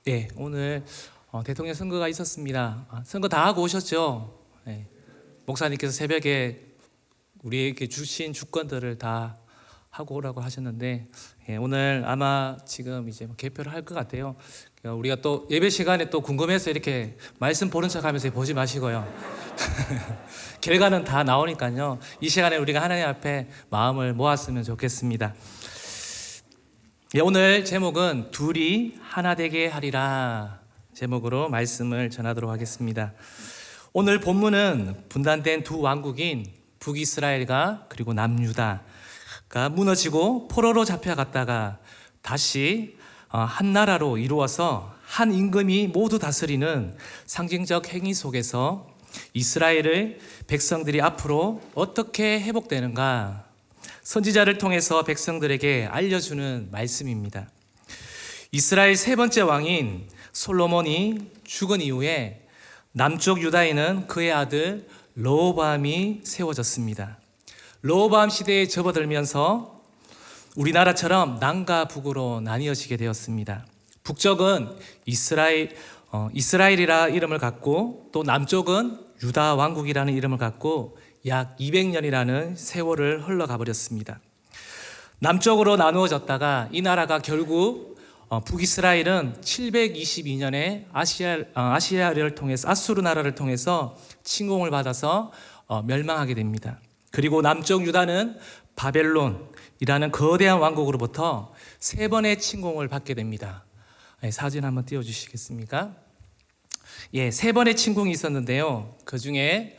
예, 오늘 대통령 선거가 있었습니다. 선거 다 하고 오셨죠? 예, 목사님께서 새벽에 우리에게 주신 주권들을 다 하고 오라고 하셨는데, 예, 오늘 아마 지금 이제 개표를 할 것 같아요. 우리가 또 예배 시간에 또 궁금해서 이렇게 말씀 보는 척하면서 보지 마시고요. 결과는 다 나오니까요. 이 시간에 우리가 하나님 앞에 마음을 모았으면 좋겠습니다. 예, 오늘 제목은 둘이 하나 되게 하리라 제목으로 말씀을 전하도록 하겠습니다. 오늘 본문은 분단된 두 왕국인 북이스라엘과 그리고 남유다가 무너지고 포로로 잡혀갔다가 다시 한 나라로 이루어서 한 임금이 모두 다스리는 상징적 행위 속에서 이스라엘의 백성들이 앞으로 어떻게 회복되는가 선지자를 통해서 백성들에게 알려주는 말씀입니다. 이스라엘 세 번째 왕인 솔로몬이 죽은 이후에 남쪽 유다에는 그의 아들 르호보암이 세워졌습니다. 르호보암 시대에 접어들면서 우리나라처럼 남과 북으로 나뉘어지게 되었습니다. 북쪽은 이스라엘이라 이름을 갖고 또 남쪽은 유다 왕국이라는 이름을 갖고 약 200년이라는 세월을 흘러가 버렸습니다. 남쪽으로 나누어졌다가 이 나라가 결국 북이스라엘은 722년에 아시아를 통해서 아수르 나라를 통해서 침공을 받아서 멸망하게 됩니다. 그리고 남쪽 유다는 바벨론이라는 거대한 왕국으로부터 세 번의 침공을 받게 됩니다. 사진 한번 띄워주시겠습니까? 예, 세 번의 침공이 있었는데요. 그 중에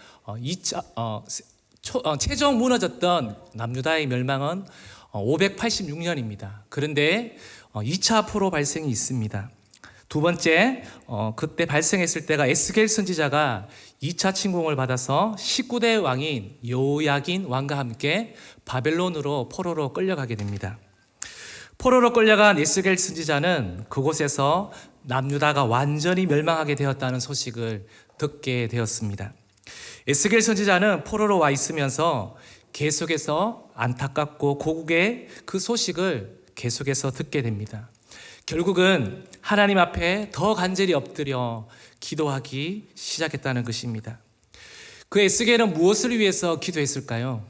최종 무너졌던 남유다의 멸망은 586년입니다. 그런데 2차 포로 발생이 있습니다. 두 번째, 그때 발생했을 때가 에스겔 선지자가 2차 침공을 받아서 19대 왕인 여호야긴 왕과 함께 바벨론으로 포로로 끌려가게 됩니다. 포로로 끌려간 에스겔 선지자는 그곳에서 남유다가 완전히 멸망하게 되었다는 소식을 듣게 되었습니다. 에스겔 선지자는 포로로 와 있으면서 계속해서 안타깝고 고국의 그 소식을 계속해서 듣게 됩니다. 결국은 하나님 앞에 더 간절히 엎드려 기도하기 시작했다는 것입니다. 그 에스겔은 무엇을 위해서 기도했을까요?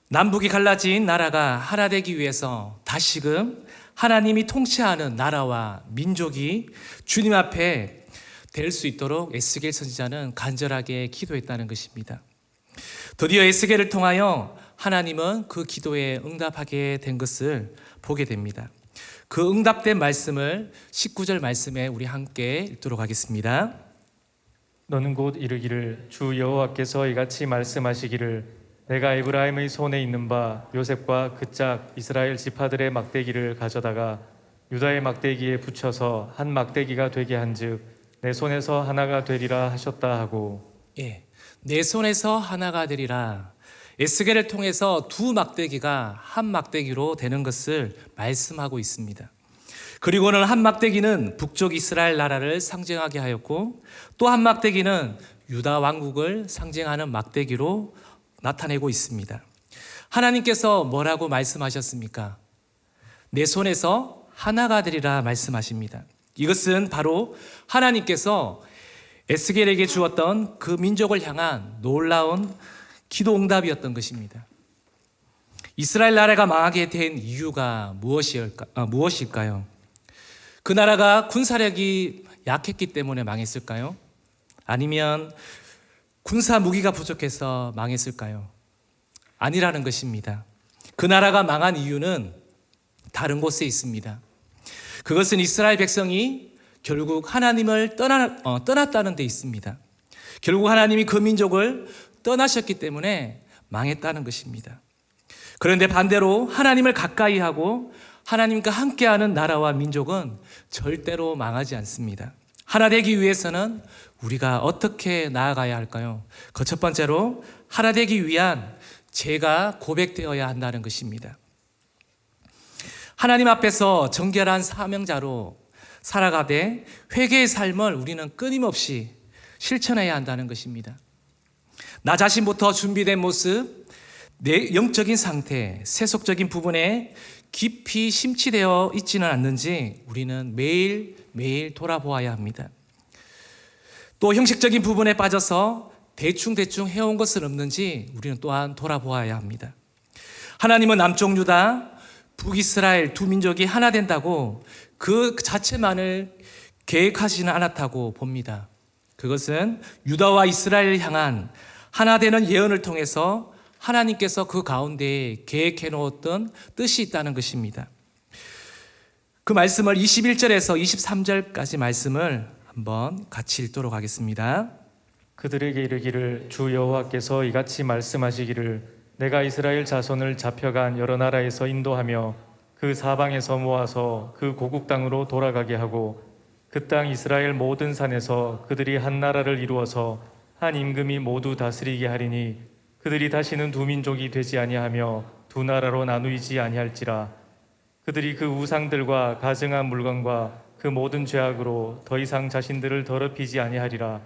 남북이 갈라진 나라가 하나 되기 위해서 다시금 하나님이 통치하는 나라와 민족이 주님 앞에 될 수 있도록 에스겔 선지자는 간절하게 기도했다는 것입니다. 드디어 에스겔을 통하여 하나님은 그 기도에 응답하게 된 것을 보게 됩니다. 그 응답된 말씀을 19절 말씀에 우리 함께 읽도록 하겠습니다. 너는 곧 이르기를 주 여호와께서 이같이 말씀하시기를 내가 에브라임의 손에 있는 바 요셉과 그 짝 이스라엘 지파들의 막대기를 가져다가 유다의 막대기에 붙여서 한 막대기가 되게 한즉 내 손에서 하나가 되리라 하셨다 하고. 예, 내 손에서 하나가 되리라. 에스겔을 통해서 두 막대기가 한 막대기로 되는 것을 말씀하고 있습니다. 그리고는 한 막대기는 북쪽 이스라엘 나라를 상징하게 하였고 또 한 막대기는 유다 왕국을 상징하는 막대기로 나타내고 있습니다. 하나님께서 뭐라고 말씀하셨습니까? 내 손에서 하나가 되리라 말씀하십니다. 이것은 바로 하나님께서 에스겔에게 주었던 그 민족을 향한 놀라운 기도 응답이었던 것입니다. 이스라엘 나라가 망하게 된 이유가 무엇일까요? 그 나라가 군사력이 약했기 때문에 망했을까요? 아니면 군사 무기가 부족해서 망했을까요? 아니라는 것입니다. 그 나라가 망한 이유는 다른 곳에 있습니다. 그것은 이스라엘 백성이 결국 하나님을 떠났다는 데 있습니다. 결국 하나님이 그 민족을 떠나셨기 때문에 망했다는 것입니다. 그런데 반대로 하나님을 가까이 하고 하나님과 함께하는 나라와 민족은 절대로 망하지 않습니다. 하나 되기 위해서는 우리가 어떻게 나아가야 할까요? 그 첫 번째로 하나 되기 위한 죄가 고백되어야 한다는 것입니다. 하나님 앞에서 정결한 사명자로 살아가되 회개의 삶을 우리는 끊임없이 실천해야 한다는 것입니다. 나 자신부터 준비된 모습, 내 영적인 상태, 세속적인 부분에 깊이 심취되어 있지는 않는지 우리는 매일매일 돌아보아야 합니다. 또 형식적인 부분에 빠져서 대충 해온 것은 없는지 우리는 또한 돌아보아야 합니다. 하나님은 남쪽 유다, 북이스라엘 두 민족이 하나 된다고 그 자체만을 계획하지는 않았다고 봅니다. 그것은 유다와 이스라엘을 향한 하나 되는 예언을 통해서 하나님께서 그 가운데에 계획해 놓았던 뜻이 있다는 것입니다. 그 말씀을 21절에서 23절까지 말씀을 한번 같이 읽도록 하겠습니다. 그들에게 이르기를 주 여호와께서 이같이 말씀하시기를 내가 이스라엘 자손을 잡혀간 여러 나라에서 인도하며 그 사방에서 모아서 그 고국 땅으로 돌아가게 하고 그 땅 이스라엘 모든 산에서 그들이 한 나라를 이루어서 한 임금이 모두 다스리게 하리니 그들이 다시는 두 민족이 되지 아니하며 두 나라로 나누이지 아니할지라. 그들이 그 우상들과 가증한 물건과 그 모든 죄악으로 더 이상 자신들을 더럽히지 아니하리라.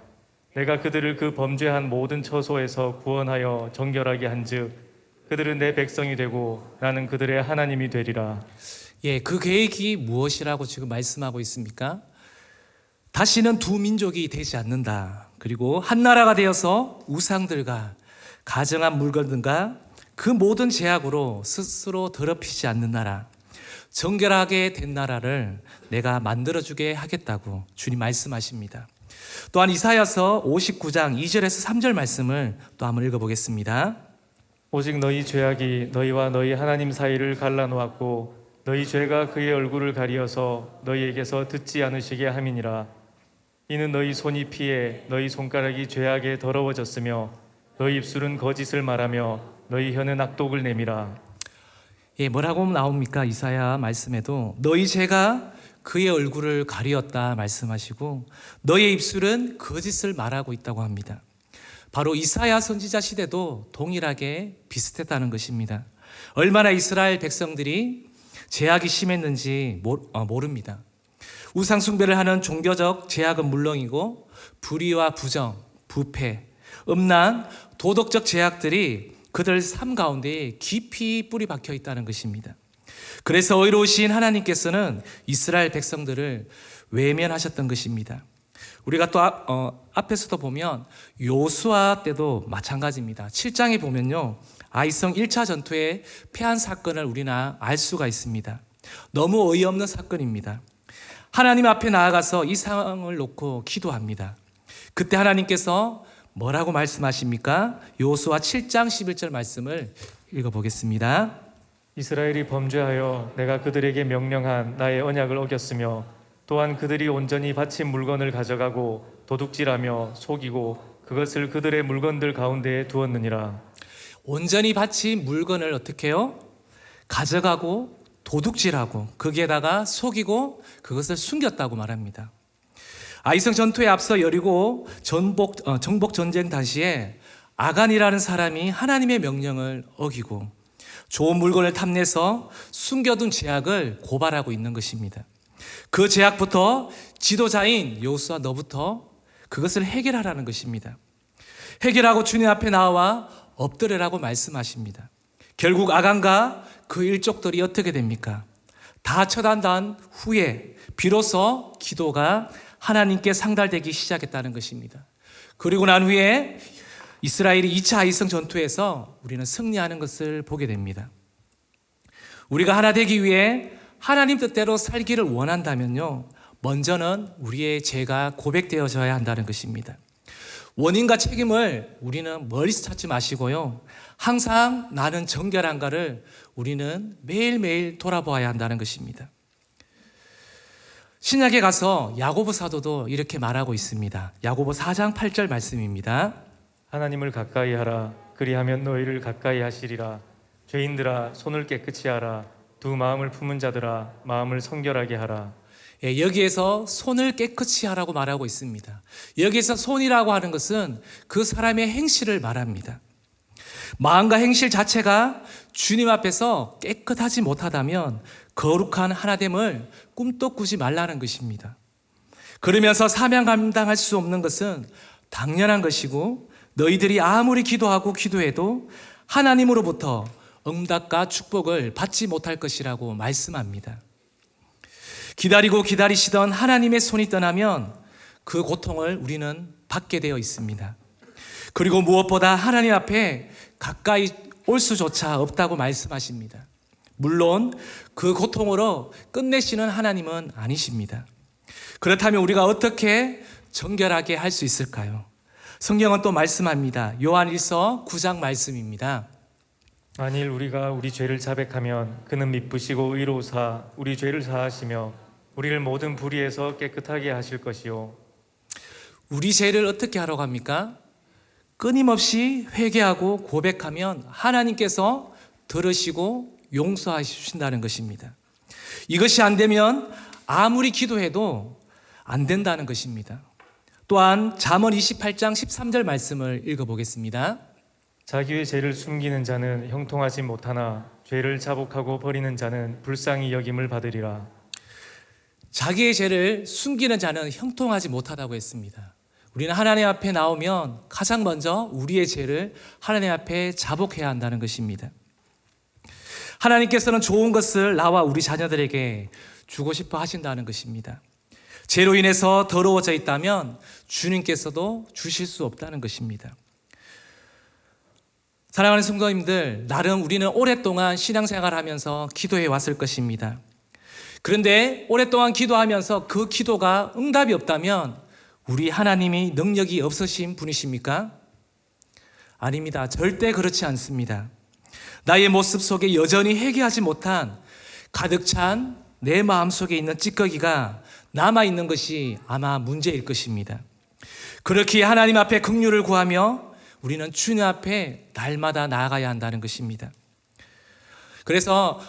내가 그들을 그 범죄한 모든 처소에서 구원하여 정결하게 한즉 그들은 내 백성이 되고 나는 그들의 하나님이 되리라. 그 계획이 무엇이라고 지금 말씀하고 있습니까? 다시는 두 민족이 되지 않는다. 그리고 한 나라가 되어서 우상들과 가증한 물건들과 그 모든 죄악으로 스스로 더럽히지 않는 나라, 정결하게 된 나라를 내가 만들어주게 하겠다고 주님 말씀하십니다. 또한 이사야서 59장 2절에서 3절 말씀을 또 한번 읽어보겠습니다. 오직 너희 죄악이 너희와 너희 하나님 사이를 갈라놓았고 너희 죄가 그의 얼굴을 가리어서 너희에게서 듣지 않으시게 함이니라. 이는 너희 손이 피해 너희 손가락이 죄악에 더러워졌으며 너희 입술은 거짓을 말하며 너희 혀는 악독을 내밀어. 뭐라고 나옵니까? 이사야 말씀에도 너희 죄가 그의 얼굴을 가리었다 말씀하시고 너의 입술은 거짓을 말하고 있다고 합니다. 바로 이사야 선지자 시대도 동일하게 비슷했다는 것입니다. 얼마나 이스라엘 백성들이 죄악이 심했는지 모릅니다. 우상 숭배를 하는 종교적 죄악은 물론이고 불의와 부정, 부패, 음란, 도덕적 죄악들이 그들 삶 가운데 깊이 뿌리 박혀 있다는 것입니다. 그래서 의로우신 하나님께서는 이스라엘 백성들을 외면하셨던 것입니다. 우리가 또 앞에서도 보면 요수아 때도 마찬가지입니다. 7장에 보면요, 아이성 1차 전투에 패한 사건을 우리는 알 수가 있습니다. 너무 어이없는 사건입니다. 하나님 앞에 나아가서 이 상황을 놓고 기도합니다. 그때 하나님께서 뭐라고 말씀하십니까? 요수아 7장 11절 말씀을 읽어보겠습니다. 이스라엘이 범죄하여 내가 그들에게 명령한 나의 언약을 어겼으며 또한 그들이 온전히 바친 물건을 가져가고 도둑질하며 속이고 그것을 그들의 물건들 가운데에 두었느니라. 온전히 바친 물건을 어떻게 해요? 가져가고 도둑질하고 거기에다가 속이고 그것을 숨겼다고 말합니다. 아이성 전투에 앞서 여리고 정복 전쟁 당시에 아간이라는 사람이 하나님의 명령을 어기고 좋은 물건을 탐내서 숨겨둔 죄악을 고발하고 있는 것입니다. 그 죄악부터 지도자인 여호수아 너부터 그것을 해결하라는 것입니다. 해결하고 주님 앞에 나와 엎드려라고 말씀하십니다. 결국 아간과 그 일족들이 어떻게 됩니까? 다 처단한 후에 비로소 기도가 하나님께 상달되기 시작했다는 것입니다. 그리고 난 후에 이스라엘이 2차 아이성 전투에서 우리는 승리하는 것을 보게 됩니다. 우리가 하나 되기 위해 하나님 뜻대로 살기를 원한다면요, 먼저는 우리의 죄가 고백되어져야 한다는 것입니다. 원인과 책임을 우리는 멀리서 찾지 마시고요, 항상 나는 정결한가를 우리는 매일매일 돌아보아야 한다는 것입니다. 신약에 가서 야고보 사도도 이렇게 말하고 있습니다. 야고보 4장 8절 말씀입니다. 하나님을 가까이 하라. 그리하면 너희를 가까이 하시리라. 죄인들아 손을 깨끗이 하라. 두 마음을 품은 자들아 마음을 성결하게 하라. 여기에서 손을 깨끗이 하라고 말하고 있습니다. 여기에서 손이라고 하는 것은 그 사람의 행실을 말합니다. 마음과 행실 자체가 주님 앞에서 깨끗하지 못하다면 거룩한 하나됨을 꿈도 꾸지 말라는 것입니다. 그러면서 사명 감당할 수 없는 것은 당연한 것이고 너희들이 아무리 기도하고 기도해도 하나님으로부터 응답과 축복을 받지 못할 것이라고 말씀합니다. 기다리고 기다리시던 하나님의 손이 떠나면 그 고통을 우리는 받게 되어 있습니다. 그리고 무엇보다 하나님 앞에 가까이 올 수조차 없다고 말씀하십니다. 물론 그 고통으로 끝내시는 하나님은 아니십니다. 그렇다면 우리가 어떻게 정결하게 할 수 있을까요? 성경은 또 말씀합니다. 요한일서 9장 말씀입니다. 만일 우리가 우리 죄를 자백하면 그는 미쁘시고 의로우사 우리 죄를 사하시며 우리를 모든 불의에서 깨끗하게 하실 것이요. 우리 죄를 어떻게 하라고 합니까? 끊임없이 회개하고 고백하면 하나님께서 들으시고 용서하신다는 것입니다. 이것이 안 되면 아무리 기도해도 안 된다는 것입니다. 또한 잠언 28장 13절 말씀을 읽어보겠습니다. 자기의 죄를 숨기는 자는 형통하지 못하나 죄를 자복하고 버리는 자는 불쌍히 여김을 받으리라. 자기의 죄를 숨기는 자는 형통하지 못하다고 했습니다. 우리는 하나님 앞에 나오면 가장 먼저 우리의 죄를 하나님 앞에 자복해야 한다는 것입니다. 하나님께서는 좋은 것을 나와 우리 자녀들에게 주고 싶어 하신다는 것입니다. 죄로 인해서 더러워져 있다면 주님께서도 주실 수 없다는 것입니다. 사랑하는 성도님들, 나름 우리는 오랫동안 신앙생활하면서 기도해 왔을 것입니다. 그런데 오랫동안 기도하면서 그 기도가 응답이 없다면 우리 하나님이 능력이 없으신 분이십니까? 아닙니다. 절대 그렇지 않습니다. 나의 모습 속에 여전히 회개하지 못한 가득 찬 내 마음 속에 있는 찌꺼기가 남아있는 것이 아마 문제일 것입니다. 그렇게 하나님 앞에 긍휼을 구하며 우리는 주님 앞에 날마다 나아가야 한다는 것입니다. 그래서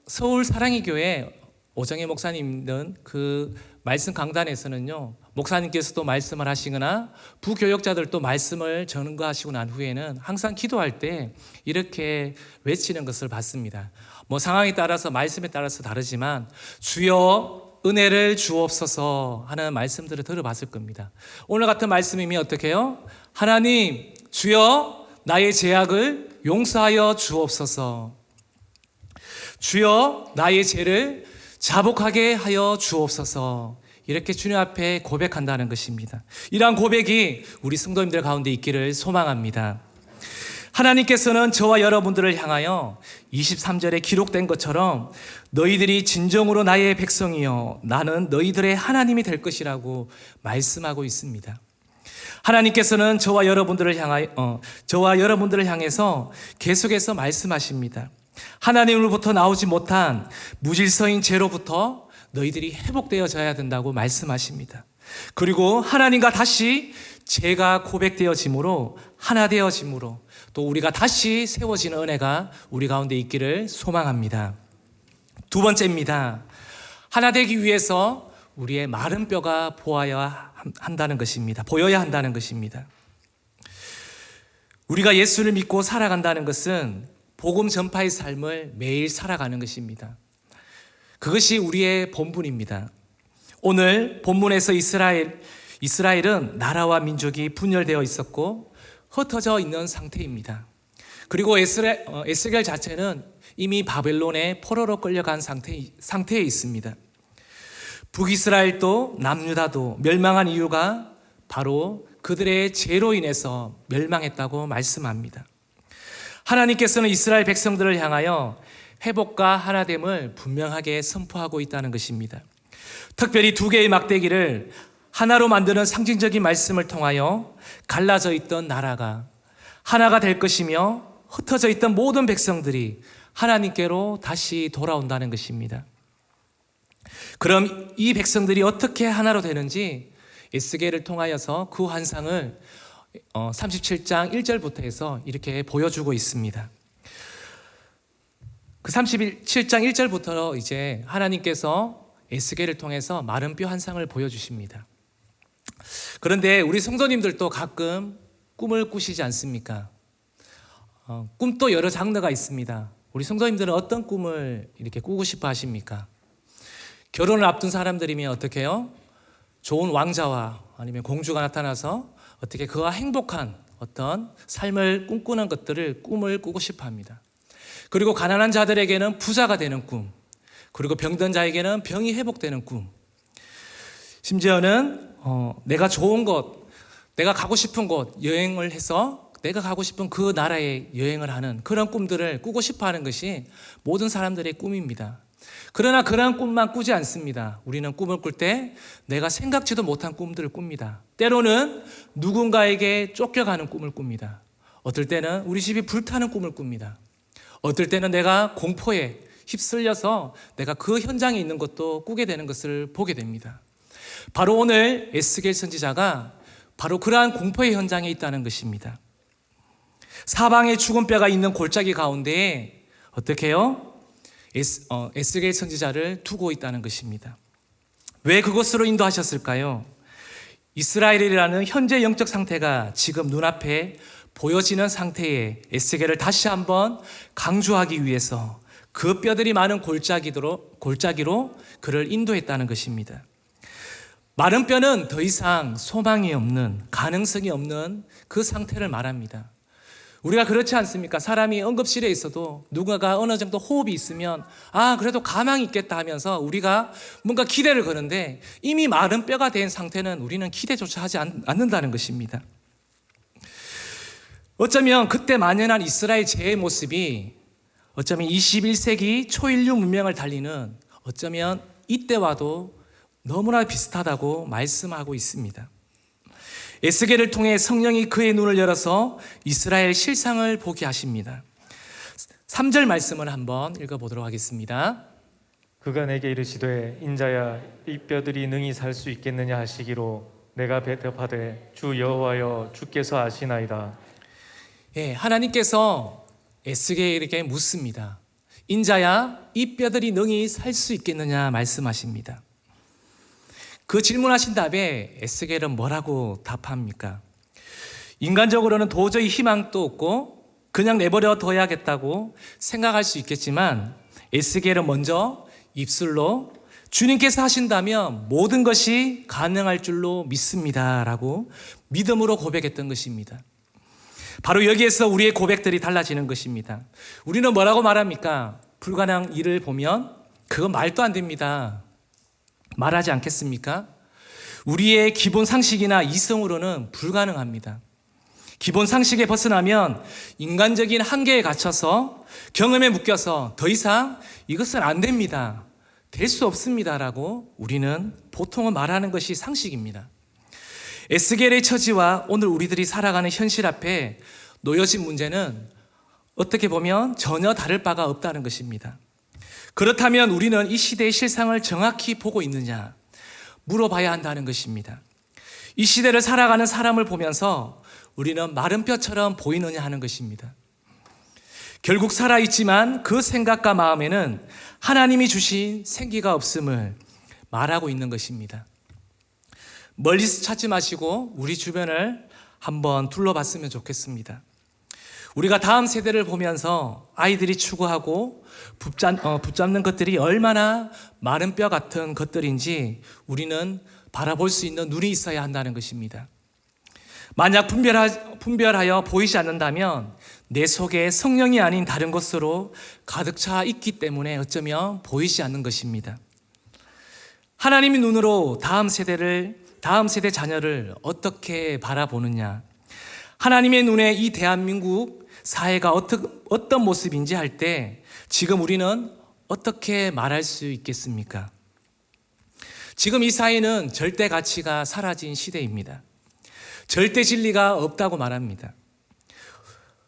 서울 사랑의 교회 오정혜 목사님은 그 말씀 강단에서는요, 목사님께서도 말씀을 하시거나 부교역자들도 말씀을 전가하시고 난 후에는 항상 기도할 때 이렇게 외치는 것을 봤습니다. 뭐 상황에 따라서 말씀에 따라서 다르지만 주여 은혜를 주옵소서 하는 말씀들을 들어봤을 겁니다. 오늘 같은 말씀이면 어떻게 해요? 하나님 주여 나의 죄악을 용서하여 주옵소서. 주여 나의 죄를 자복하게 하여 주옵소서. 이렇게 주님 앞에 고백한다는 것입니다. 이러한 고백이 우리 성도님들 가운데 있기를 소망합니다. 하나님께서는 저와 여러분들을 향하여 23절에 기록된 것처럼 너희들이 진정으로 나의 백성이요 나는 너희들의 하나님이 될 것이라고 말씀하고 있습니다. 하나님께서는 저와 여러분들을 향해서 계속해서 말씀하십니다. 하나님으로부터 나오지 못한 무질서인 죄로부터 너희들이 회복되어져야 된다고 말씀하십니다. 그리고 하나님과 다시 죄가 고백되어짐으로 하나 되어짐으로 또 우리가 다시 세워지는 은혜가 우리 가운데 있기를 소망합니다. 두 번째입니다. 하나 되기 위해서 우리의 마른 뼈가 보여야 한다는 것입니다. 우리가 예수를 믿고 살아간다는 것은 복음 전파의 삶을 매일 살아가는 것입니다. 그것이 우리의 본분입니다. 오늘 본문에서 이스라엘은 나라와 민족이 분열되어 있었고 흩어져 있는 상태입니다. 그리고 에스겔 자체는 이미 바벨론의 포로로 끌려간 상태에 있습니다. 북이스라엘도 남유다도 멸망한 이유가 바로 그들의 죄로 인해서 멸망했다고 말씀합니다. 하나님께서는 이스라엘 백성들을 향하여 회복과 하나됨을 분명하게 선포하고 있다는 것입니다. 특별히 두 개의 막대기를 하나로 만드는 상징적인 말씀을 통하여 갈라져 있던 나라가 하나가 될 것이며 흩어져 있던 모든 백성들이 하나님께로 다시 돌아온다는 것입니다. 그럼 이 백성들이 어떻게 하나로 되는지 에스겔을 통하여서 그 환상을 37장 1절부터 해서 이렇게 보여주고 있습니다. 그 37장 1절부터 이제 하나님께서 에스겔을 통해서 마른 뼈 환상을 보여주십니다. 그런데 우리 성도님들도 가끔 꿈을 꾸시지 않습니까? 꿈도 여러 장르가 있습니다. 우리 성도님들은 어떤 꿈을 이렇게 꾸고 싶어 하십니까? 결혼을 앞둔 사람들이면 어떻게 해요? 좋은 왕자와 아니면 공주가 나타나서 어떻게 그와 행복한 어떤 삶을 꿈꾸는 것들을 꿈을 꾸고 싶어 합니다. 그리고 가난한 자들에게는 부자가 되는 꿈, 그리고 병든 자에게는 병이 회복되는 꿈, 심지어는 내가 좋은 곳, 내가 가고 싶은 곳 여행을 해서 내가 가고 싶은 그 나라에 여행을 하는 그런 꿈들을 꾸고 싶어 하는 것이 모든 사람들의 꿈입니다. 그러나 그런 꿈만 꾸지 않습니다. 우리는 꿈을 꿀 때 내가 생각지도 못한 꿈들을 꿉니다. 때로는 누군가에게 쫓겨가는 꿈을 꿉니다. 어떨 때는 우리 집이 불타는 꿈을 꿉니다. 어떨 때는 내가 공포에 휩쓸려서 내가 그 현장에 있는 것도 꾸게 되는 것을 보게 됩니다. 바로 오늘 에스겔 선지자가 바로 그러한 공포의 현장에 있다는 것입니다. 사방에 죽은 뼈가 있는 골짜기 가운데에 어떻게 해요? 에스겔 선지자를 두고 있다는 것입니다. 왜 그곳으로 인도하셨을까요? 이스라엘이라는 현재 영적 상태가 지금 눈앞에 보여지는 상태에 에스겔을 다시 한번 강조하기 위해서 그 뼈들이 많은 골짜기로 그를 인도했다는 것입니다. 마른 뼈는 더 이상 소망이 없는, 가능성이 없는 그 상태를 말합니다. 우리가 그렇지 않습니까? 사람이 응급실에 있어도 누군가가 어느 정도 호흡이 있으면 그래도 가망이 있겠다 하면서 우리가 뭔가 기대를 거는데 이미 마른 뼈가 된 상태는 우리는 기대조차 하지 않는다는 것입니다. 어쩌면 그때 만연한 이스라엘 죄의 모습이 어쩌면 21세기 초인류 문명을 달리는 어쩌면 이때와도 너무나 비슷하다고 말씀하고 있습니다. 에스겔을 통해 성령이 그의 눈을 열어서 이스라엘 실상을 보게 하십니다. 3절 말씀을 한번 읽어보도록 하겠습니다. 그가 내게 이르시되 인자야 이 뼈들이 능히 살 수 있겠느냐 하시기로 내가 대답하되 주 여호와여 주께서 아시나이다. 하나님께서 에스겔에게 묻습니다. 인자야 이 뼈들이 능히 살 수 있겠느냐 말씀하십니다. 그 질문하신 답에 에스겔은 뭐라고 답합니까? 인간적으로는 도저히 희망도 없고 그냥 내버려 둬야겠다고 생각할 수 있겠지만 에스겔은 먼저 입술로 주님께서 하신다면 모든 것이 가능할 줄로 믿습니다 라고 믿음으로 고백했던 것입니다. 바로 여기에서 우리의 고백들이 달라지는 것입니다. 우리는 뭐라고 말합니까? 불가능한 일을 보면 그건 말도 안 됩니다 말하지 않겠습니까? 우리의 기본 상식이나 이성으로는 불가능합니다. 기본 상식에 벗어나면 인간적인 한계에 갇혀서 경험에 묶여서 더 이상 이것은 안 됩니다. 될 수 없습니다라고 우리는 보통은 말하는 것이 상식입니다. 에스겔의 처지와 오늘 우리들이 살아가는 현실 앞에 놓여진 문제는 어떻게 보면 전혀 다를 바가 없다는 것입니다. 그렇다면 우리는 이 시대의 실상을 정확히 보고 있느냐 물어봐야 한다는 것입니다. 이 시대를 살아가는 사람을 보면서 우리는 마른 뼈처럼 보이느냐 하는 것입니다. 결국 살아있지만 그 생각과 마음에는 하나님이 주신 생기가 없음을 말하고 있는 것입니다. 멀리서 찾지 마시고 우리 주변을 한번 둘러봤으면 좋겠습니다. 우리가 다음 세대를 보면서 아이들이 추구하고 붙잡는 것들이 얼마나 마른 뼈 같은 것들인지 우리는 바라볼 수 있는 눈이 있어야 한다는 것입니다. 만약 분별하여 보이지 않는다면 내 속에 성령이 아닌 다른 것으로 가득 차 있기 때문에 어쩌면 보이지 않는 것입니다. 하나님의 눈으로 다음 세대 자녀를 어떻게 바라보느냐, 하나님의 눈에 이 대한민국 사회가 어떤 모습인지 할 때 지금 우리는 어떻게 말할 수 있겠습니까? 지금 이 사회는 절대 가치가 사라진 시대입니다. 절대 진리가 없다고 말합니다.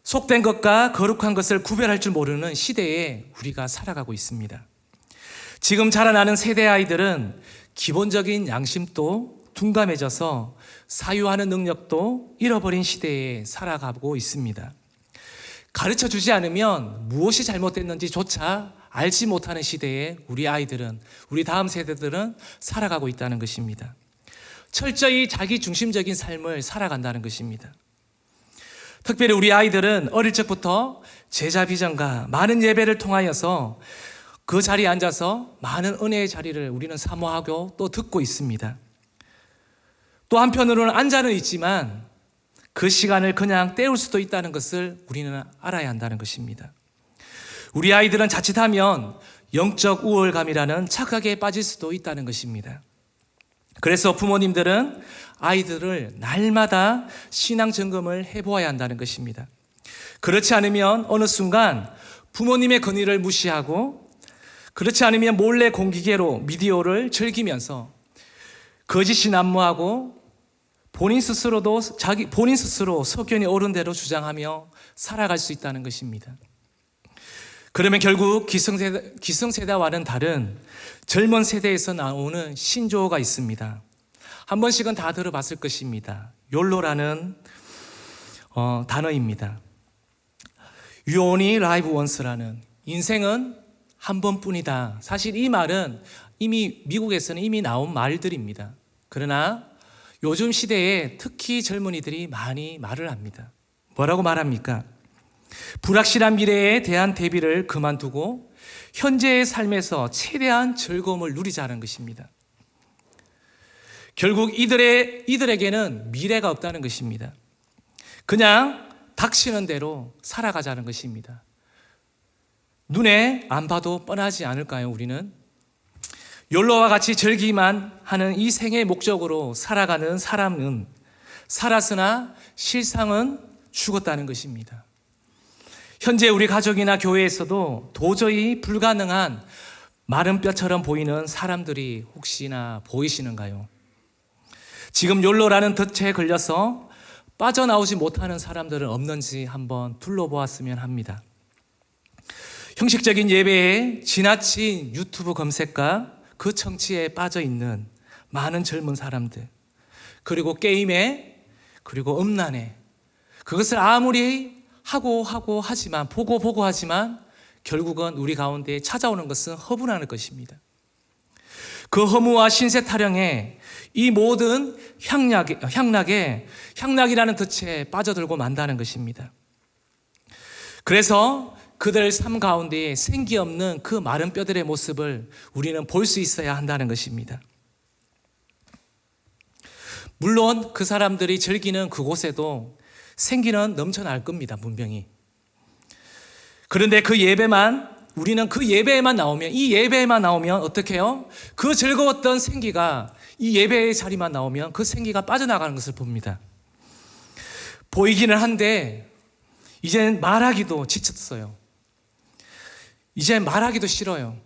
속된 것과 거룩한 것을 구별할 줄 모르는 시대에 우리가 살아가고 있습니다. 지금 자라나는 세대 아이들은 기본적인 양심도 둔감해져서 사유하는 능력도 잃어버린 시대에 살아가고 있습니다. 가르쳐 주지 않으면 무엇이 잘못됐는지조차 알지 못하는 시대에 우리 아이들은, 우리 다음 세대들은 살아가고 있다는 것입니다. 철저히 자기 중심적인 삶을 살아간다는 것입니다. 특별히 우리 아이들은 어릴 적부터 제자 비전과 많은 예배를 통하여서 그 자리에 앉아서 많은 은혜의 자리를 우리는 사모하고 또 듣고 있습니다. 또 한편으로는 앉아는 있지만 그 시간을 그냥 때울 수도 있다는 것을 우리는 알아야 한다는 것입니다. 우리 아이들은 자칫하면 영적 우월감이라는 착각에 빠질 수도 있다는 것입니다. 그래서 부모님들은 아이들을 날마다 신앙 점검을 해보아야 한다는 것입니다. 그렇지 않으면 어느 순간 부모님의 건의를 무시하고, 그렇지 않으면 몰래 공기계로 미디어를 즐기면서 거짓이 난무하고 본인 스스로 석연이 옳은 대로 주장하며 살아갈 수 있다는 것입니다. 그러면 결국 기성세대와는 다른 젊은 세대에서 나오는 신조어가 있습니다. 한 번씩은 다 들어봤을 것입니다. 욜로라는 단어입니다. You only live once라는, 인생은 한 번뿐이다. 사실 이 말은 이미 미국에서는 이미 나온 말들입니다. 그러나 요즘 시대에 특히 젊은이들이 많이 말을 합니다. 뭐라고 말합니까? 불확실한 미래에 대한 대비를 그만두고 현재의 삶에서 최대한 즐거움을 누리자는 것입니다. 결국 이들에게는 미래가 없다는 것입니다. 그냥 닥치는 대로 살아가자는 것입니다. 눈에 안 봐도 뻔하지 않을까요, 우리는? 욜로와 같이 즐기기만 하는 이 생의 목적으로 살아가는 사람은 살았으나 실상은 죽었다는 것입니다. 현재 우리 가족이나 교회에서도 도저히 불가능한 마른 뼈처럼 보이는 사람들이 혹시나 보이시는가요? 지금 욜로라는 덫에 걸려서 빠져나오지 못하는 사람들은 없는지 한번 둘러보았으면 합니다. 형식적인 예배에 지나친 유튜브 검색과 그 청취에 빠져 있는 많은 젊은 사람들, 그리고 게임에, 그리고 음란에, 그것을 아무리 하고 하지만, 보고 하지만 결국은 우리 가운데 찾아오는 것은 허분할 것입니다. 그 허무와 신세 타령에 이 모든 향락이라는 덫에 빠져들고 만다는 것입니다. 그래서 그들 삶 가운데 생기 없는 그 마른 뼈들의 모습을 우리는 볼 수 있어야 한다는 것입니다. 물론 그 사람들이 즐기는 그곳에도 생기는 넘쳐날 겁니다, 분명히. 그런데 우리는 그 예배에만 나오면, 이 예배에만 나오면 어떻게 해요? 그 즐거웠던 생기가 이 예배의 자리만 나오면 그 생기가 빠져나가는 것을 봅니다. 보이기는 한데 이제는 말하기도 지쳤어요. 이제 말하기도 싫어요.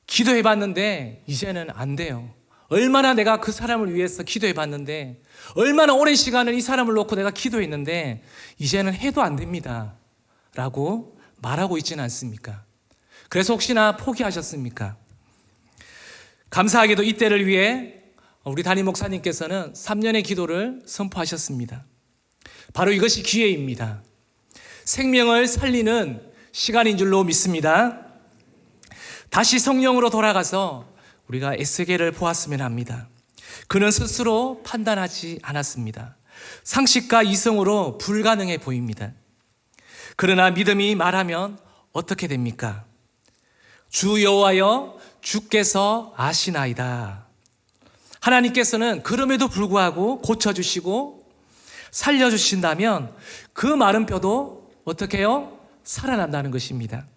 기도해봤는데 이제는 안 돼요. 얼마나 내가 그 사람을 위해서 기도해봤는데, 얼마나 오랜 시간을 이 사람을 놓고 내가 기도했는데 이제는 해도 안 됩니다 라고 말하고 있지는 않습니까? 그래서 혹시나 포기하셨습니까? 감사하게도 이때를 위해 우리 담임 목사님께서는 3년의 기도를 선포하셨습니다. 바로 이것이 기회입니다. 생명을 살리는 시간인 줄로 믿습니다. 다시 성령으로 돌아가서 우리가 에스겔을 보았으면 합니다. 그는 스스로 판단하지 않았습니다. 상식과 이성으로 불가능해 보입니다. 그러나 믿음이 말하면 어떻게 됩니까? 주 여호와여, 주께서 아시나이다. 하나님께서는 그럼에도 불구하고 고쳐주시고 살려주신다면 그 마른 뼈도 어떻게 해요? 살아난다는 것입니다.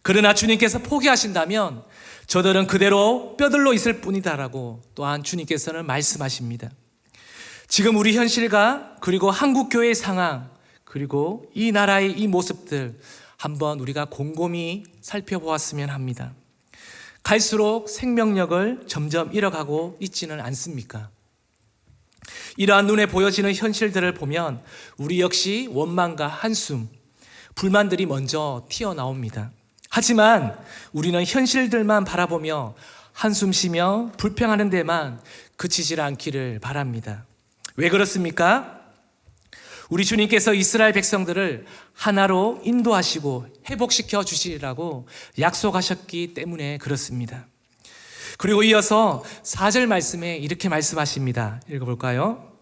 그러나 주님께서 포기하신다면 저들은 그대로 뼈들로 있을 뿐이다라고 또한 주님께서는 말씀하십니다. 지금 우리 현실과 그리고 한국교회의 상황, 그리고 이 나라의 이 모습들 한번 우리가 곰곰이 살펴보았으면 합니다. 갈수록 생명력을 점점 잃어가고 있지는 않습니까? 이러한 눈에 보여지는 현실들을 보면 우리 역시 원망과 한숨, 불만들이 먼저 튀어나옵니다. 하지만 우리는 현실들만 바라보며 한숨 쉬며 불평하는 데만 그치질 않기를 바랍니다. 왜 그렇습니까? 우리 주님께서 이스라엘 백성들을 하나로 인도하시고 회복시켜 주시라고 약속하셨기 때문에 그렇습니다. 그리고 이어서 4절 말씀에 이렇게 말씀하십니다. 읽어볼까요?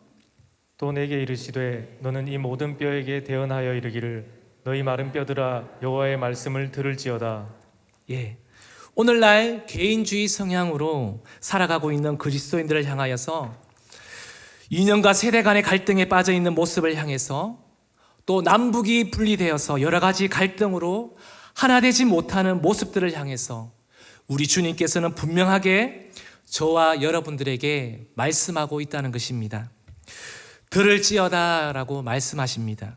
또 내게 이르시되 너는 이 모든 뼈에게 대언하여 이르기를 너희 마른 뼈들아 여호와의 말씀을 들을지어다. 예, 오늘날 개인주의 성향으로 살아가고 있는 그리스도인들을 향하여서 이념과 세대 간의 갈등에 빠져 있는 모습을 향해서 또 남북이 분리되어서 여러 가지 갈등으로 하나 되지 못하는 모습들을 향해서 우리 주님께서는 분명하게 저와 여러분들에게 말씀하고 있다는 것입니다. 들을지어다 라고 말씀하십니다.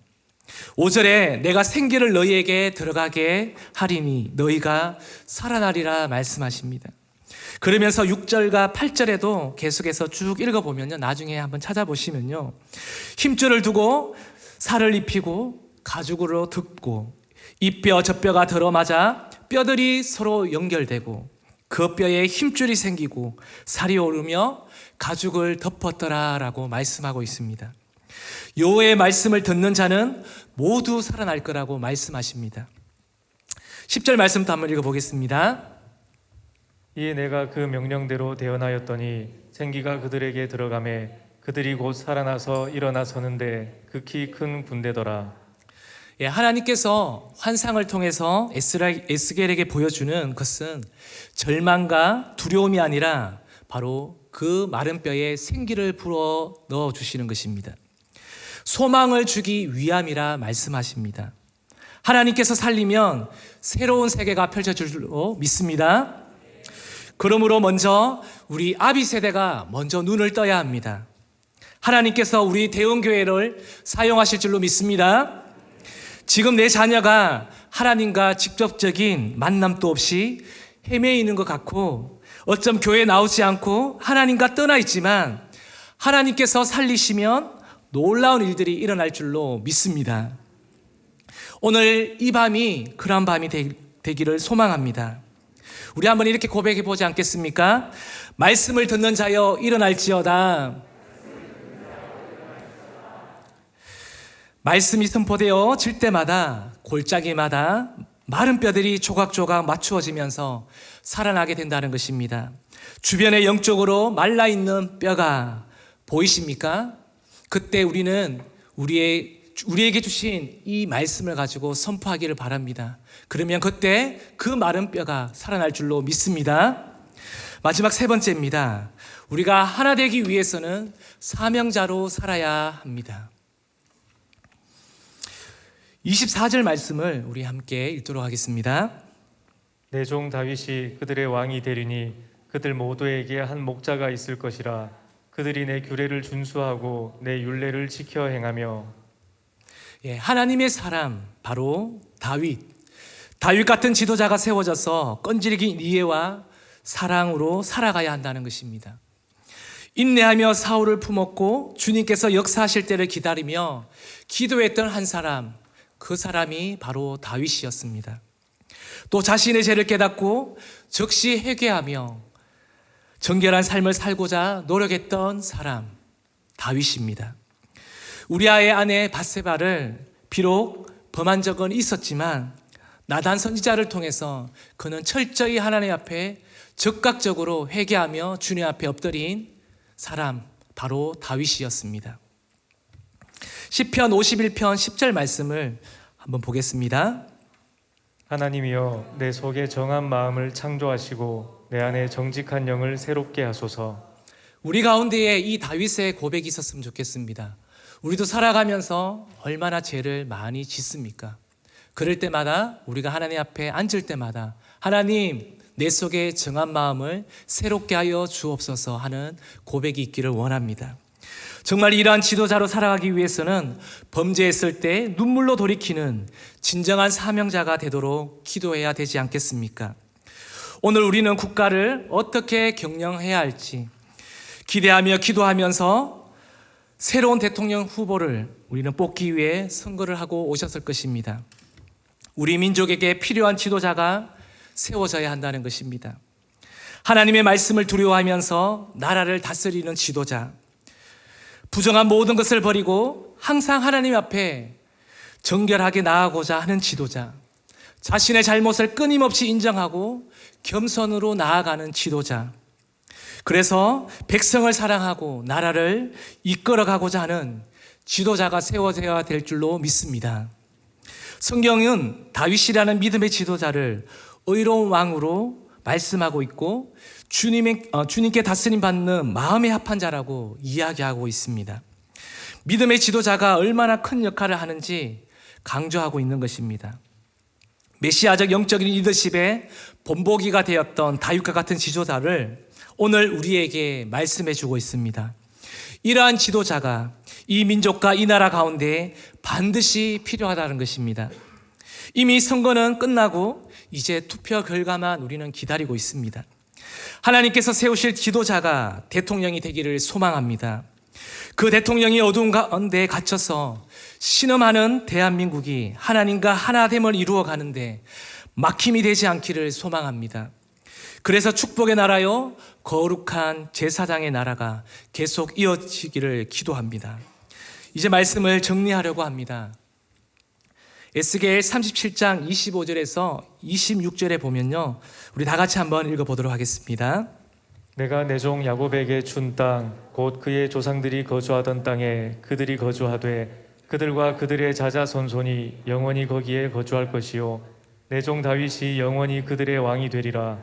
5절에 내가 생기를 너희에게 들어가게 하리니 너희가 살아나리라 말씀하십니다. 그러면서 6절과 8절에도 계속해서 쭉 읽어보면요, 나중에 한번 찾아보시면요, 힘줄을 두고 살을 입히고 가죽으로 덮고 이 뼈 저 뼈가 들어맞아 뼈들이 서로 연결되고 그 뼈에 힘줄이 생기고 살이 오르며 가죽을 덮었더라 라고 말씀하고 있습니다. 여호와의 말씀을 듣는 자는 모두 살아날 거라고 말씀하십니다. 10절 말씀부터 한번 읽어보겠습니다. 이에 내가 그 명령대로 대언하였더니 생기가 그들에게 들어가매 그들이 곧 살아나서 일어나 서는데 극히 큰 군대더라. 하나님께서 환상을 통해서 에스겔에게 보여주는 것은 절망과 두려움이 아니라 바로 그 마른 뼈에 생기를 불어 넣어 주시는 것입니다. 소망을 주기 위함이라 말씀하십니다. 하나님께서 살리면 새로운 세계가 펼쳐질 줄로 믿습니다. 그러므로 먼저 우리 아비 세대가 먼저 눈을 떠야 합니다. 하나님께서 우리 대원교회를 사용하실 줄로 믿습니다. 지금 내 자녀가 하나님과 직접적인 만남도 없이 헤매 있는 것 같고 어쩜 교회에 나오지 않고 하나님과 떠나 있지만 하나님께서 살리시면 놀라운 일들이 일어날 줄로 믿습니다. 오늘 이 밤이 그런 밤이 되기를 소망합니다. 우리 한번 이렇게 고백해 보지 않겠습니까? 말씀을 듣는 자여 일어날지어다. 말씀이 선포되어 질 때마다 골짜기마다 마른 뼈들이 조각조각 맞추어지면서 살아나게 된다는 것입니다. 주변에 영적으로 말라있는 뼈가 보이십니까? 그때 우리는 우리에게 주신 이 말씀을 가지고 선포하기를 바랍니다. 그러면 그때 그 마른 뼈가 살아날 줄로 믿습니다. 마지막 세 번째입니다. 우리가 하나 되기 위해서는 사명자로 살아야 합니다. 24절 말씀을 우리 함께 읽도록 하겠습니다. 내 종 다윗이 그들의 왕이 되리니 그들 모두에게 한 목자가 있을 것이라. 그들이 내 규례를 준수하고 내 율례를 지켜 행하며. 하나님의 사람 바로 다윗 같은 지도자가 세워져서 끈질긴 이해와 사랑으로 살아가야 한다는 것입니다. 인내하며 사울을 품었고 주님께서 역사하실 때를 기다리며 기도했던 한 사람, 그 사람이 바로 다윗이었습니다. 또 자신의 죄를 깨닫고 즉시 회개하며 정결한 삶을 살고자 노력했던 사람, 다윗입니다. 우리아의 아내 밧세바를 비록 범한 적은 있었지만 나단 선지자를 통해서 그는 철저히 하나님 앞에 적극적으로 회개하며 주님 앞에 엎드린 사람, 바로 다윗이었습니다. 시편 51편 10절 말씀을 한번 보겠습니다. 하나님이여 내 속에 정한 마음을 창조하시고 내 안에 정직한 영을 새롭게 하소서. 우리 가운데에 이 다윗의 고백이 있었으면 좋겠습니다. 우리도 살아가면서 얼마나 죄를 많이 짓습니까? 그럴 때마다 우리가 하나님 앞에 앉을 때마다 하나님 내 속에 정한 마음을 새롭게 하여 주옵소서 하는 고백이 있기를 원합니다. 정말 이러한 지도자로 살아가기 위해서는 범죄했을 때 눈물로 돌이키는 진정한 사명자가 되도록 기도해야 되지 않겠습니까? 오늘 우리는 국가를 어떻게 경영해야 할지 기대하며 기도하면서 새로운 대통령 후보를 우리는 뽑기 위해 선거를 하고 오셨을 것입니다. 우리 민족에게 필요한 지도자가 세워져야 한다는 것입니다. 하나님의 말씀을 두려워하면서 나라를 다스리는 지도자, 부정한 모든 것을 버리고 항상 하나님 앞에 정결하게 나아가고자 하는 지도자, 자신의 잘못을 끊임없이 인정하고 겸손으로 나아가는 지도자, 그래서 백성을 사랑하고 나라를 이끌어가고자 하는 지도자가 세워져야 될 줄로 믿습니다. 성경은 다윗이라는 믿음의 지도자를 의로운 왕으로 말씀하고 있고 주님께 다스림 받는 마음에 합한 자라고 이야기하고 있습니다. 믿음의 지도자가 얼마나 큰 역할을 하는지 강조하고 있는 것입니다. 메시아적 영적인 리더십의 본보기가 되었던 다윗과 같은 지도자를 오늘 우리에게 말씀해 주고 있습니다. 이러한 지도자가 이 민족과 이 나라 가운데 반드시 필요하다는 것입니다. 이미 선거는 끝나고 이제 투표 결과만 우리는 기다리고 있습니다. 하나님께서 세우실 지도자가 대통령이 되기를 소망합니다. 그 대통령이 어두운 가운데 갇혀서 신음하는 대한민국이 하나님과 하나됨을 이루어 가는데 막힘이 되지 않기를 소망합니다. 그래서 축복의 나라요 거룩한 제사장의 나라가 계속 이어지기를 기도합니다. 이제 말씀을 정리하려고 합니다. 에스겔 37장 25절에서 26절에 보면요, 우리 다 같이 한번 읽어보도록 하겠습니다. 내가 내 종 야곱에게 준 땅 곧 그의 조상들이 거주하던 땅에 그들이 거주하되 그들과 그들의 자자손손이 영원히 거기에 거주할 것이요 내 종 다윗이 영원히 그들의 왕이 되리라.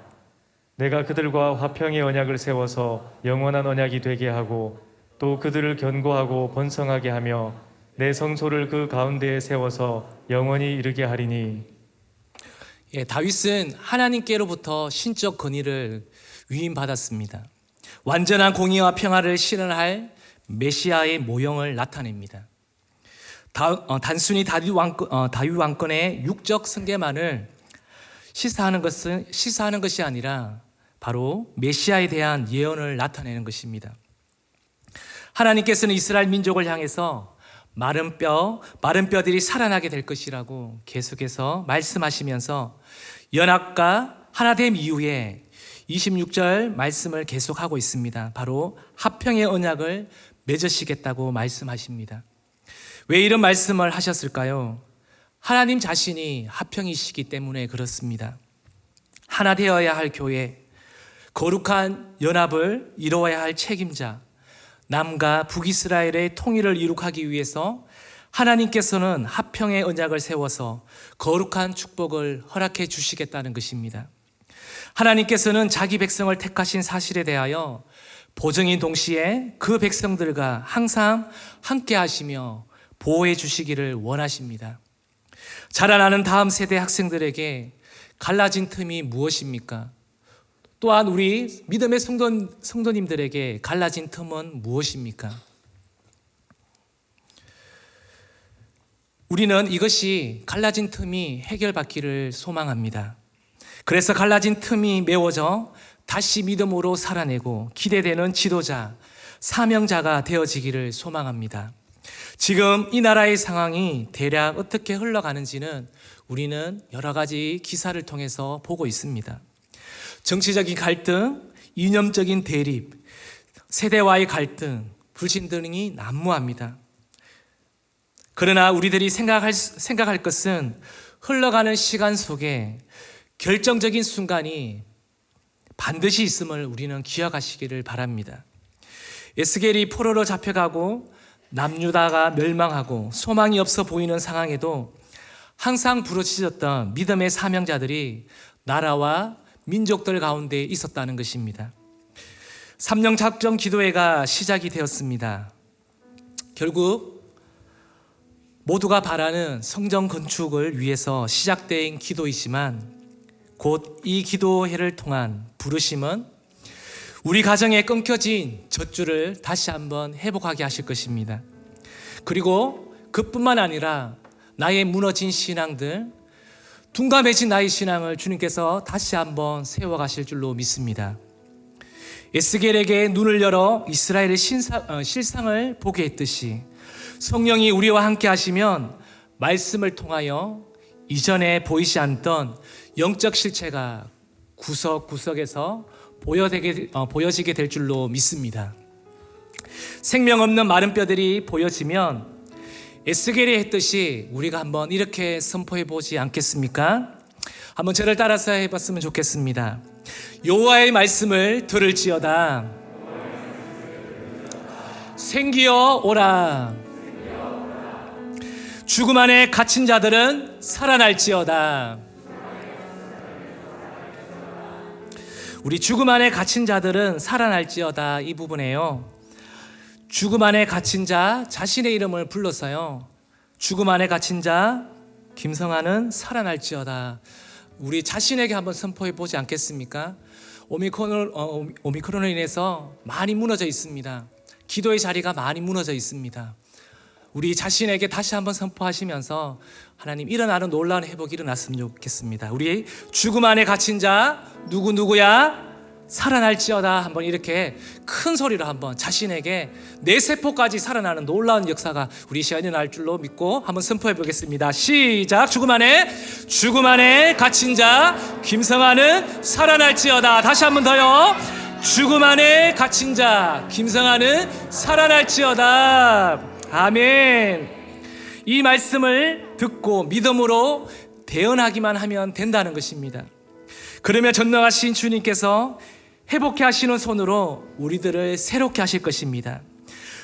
내가 그들과 화평의 언약을 세워서 영원한 언약이 되게 하고 또 그들을 견고하고 번성하게 하며 내 성소를 그 가운데에 세워서 영원히 이르게 하리니. 다윗은 하나님께로부터 신적 건의를 위임받았습니다. 완전한 공의와 평화를 실현할 메시아의 모형을 나타냅니다. 단순히 다윗 왕권의 육적 승계만을 시사하는 것이 아니라 바로 메시아에 대한 예언을 나타내는 것입니다. 하나님께서는 이스라엘 민족을 향해서 마른 뼈들이 살아나게 될 것이라고 계속해서 말씀하시면서 연합과 하나됨 이후에 26절 말씀을 계속하고 있습니다. 바로 화평의 언약을 맺으시겠다고 말씀하십니다. 왜 이런 말씀을 하셨을까요? 하나님 자신이 화평이시기 때문에 그렇습니다. 하나 되어야 할 교회, 거룩한 연합을 이루어야 할 책임자, 남과 북이스라엘의 통일을 이룩하기 위해서 하나님께서는 화평의 언약을 세워서 거룩한 축복을 허락해 주시겠다는 것입니다. 하나님께서는 자기 백성을 택하신 사실에 대하여 보증인 동시에 그 백성들과 항상 함께 하시며 보호해 주시기를 원하십니다. 자라나는 다음 세대 학생들에게 갈라진 틈이 무엇입니까? 또한 우리 믿음의 성도님들에게 갈라진 틈은 무엇입니까? 우리는 이것이 갈라진 틈이 해결받기를 소망합니다. 그래서 갈라진 틈이 메워져 다시 믿음으로 살아내고 기대되는 지도자, 사명자가 되어지기를 소망합니다. 지금 이 나라의 상황이 대략 어떻게 흘러가는지는 우리는 여러 가지 기사를 통해서 보고 있습니다. 정치적인 갈등, 이념적인 대립, 세대와의 갈등, 불신등이 난무합니다. 그러나 우리들이 생각할 것은 흘러가는 시간 속에 결정적인 순간이 반드시 있음을 우리는 기억하시기를 바랍니다. 에스겔이 포로로 잡혀가고 남유다가 멸망하고 소망이 없어 보이는 상황에도 항상 부르짖었던 믿음의 사명자들이 나라와 민족들 가운데 있었다는 것입니다. 3년 작정 기도회가 시작이 되었습니다. 결국 모두가 바라는 성전 건축을 위해서 시작된 기도이지만 곧 이 기도회를 통한 부르심은 우리 가정에 끊겨진 젖줄을 다시 한번 회복하게 하실 것입니다. 그리고 그뿐만 아니라 나의 무너진 신앙들, 둔감해진 나의 신앙을 주님께서 다시 한번 세워가실 줄로 믿습니다. 에스겔에게 눈을 열어 이스라엘의 실상을 보게 했듯이 성령이 우리와 함께 하시면 말씀을 통하여 이전에 보이지 않던 영적 실체가 구석구석에서 보여지게 될 줄로 믿습니다. 생명 없는 마른 뼈들이 보여지면 에스겔이 했듯이 우리가 한번 이렇게 선포해 보지 않겠습니까? 한번 저를 따라서 해봤으면 좋겠습니다. 여호와의 말씀을 들을지어다. 생기어 오라. 죽음 안에 갇힌 자들은 살아날지어다. 우리 죽음 안에 갇힌 자들은 살아날지어다 이 부분에요. 죽음 안에 갇힌 자 자신의 이름을 불러서요. 죽음 안에 갇힌 자 김성아는 살아날지어다. 우리 자신에게 한번 선포해 보지 않겠습니까? 오미크론으로 인해서 많이 무너져 있습니다. 기도의 자리가 많이 무너져 있습니다. 우리 자신에게 다시 한번 선포하시면서 하나님 일어나는 놀라운 회복이 일어났으면 좋겠습니다. 우리 죽음 안에 갇힌 자 누구야? 살아날지어다. 한번 이렇게 큰 소리로 한번 자신에게 내 세포까지 살아나는 놀라운 역사가 우리 시간이 날 줄로 믿고 한번 선포해 보겠습니다. 시작. 죽음 안에 갇힌 자 김성아는 살아날지어다. 다시 한번 더요. 죽음 안에 갇힌 자 김성아는 살아날지어다. 아멘. 이 말씀을 듣고 믿음으로 대언하기만 하면 된다는 것입니다. 그러면 전능하신 주님께서 회복케 하시는 손으로 우리들을 새롭게 하실 것입니다.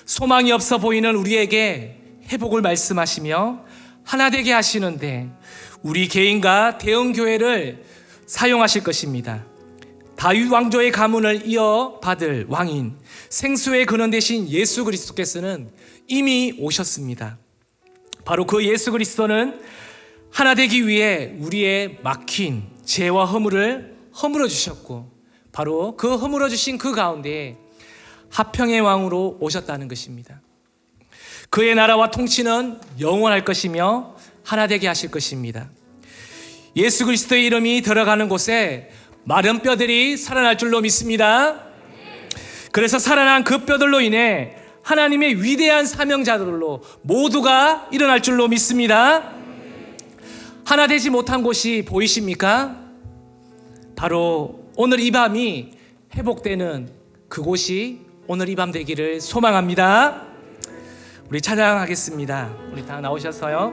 소망이 없어 보이는 우리에게 회복을 말씀하시며 하나 되게 하시는데 우리 개인과 대형교회를 사용하실 것입니다. 다윗 왕조의 가문을 이어받을 왕인 생수의 근원 되신 예수 그리스도께서는 이미 오셨습니다. 바로 그 예수 그리스도는 하나 되기 위해 우리의 막힌 죄와 허물을 허물어 주셨고 바로 그 허물어 주신 그 가운데 화평의 왕으로 오셨다는 것입니다. 그의 나라와 통치는 영원할 것이며 하나 되게 하실 것입니다. 예수 그리스도의 이름이 들어가는 곳에 마른 뼈들이 살아날 줄로 믿습니다. 그래서 살아난 그 뼈들로 인해 하나님의 위대한 사명자들로 모두가 일어날 줄로 믿습니다. 하나 되지 못한 곳이 보이십니까? 바로 오늘 이 밤이 회복되는 그곳이 오늘 이 밤 되기를 소망합니다. 우리 찬양하겠습니다. 우리 다 나오셨어요?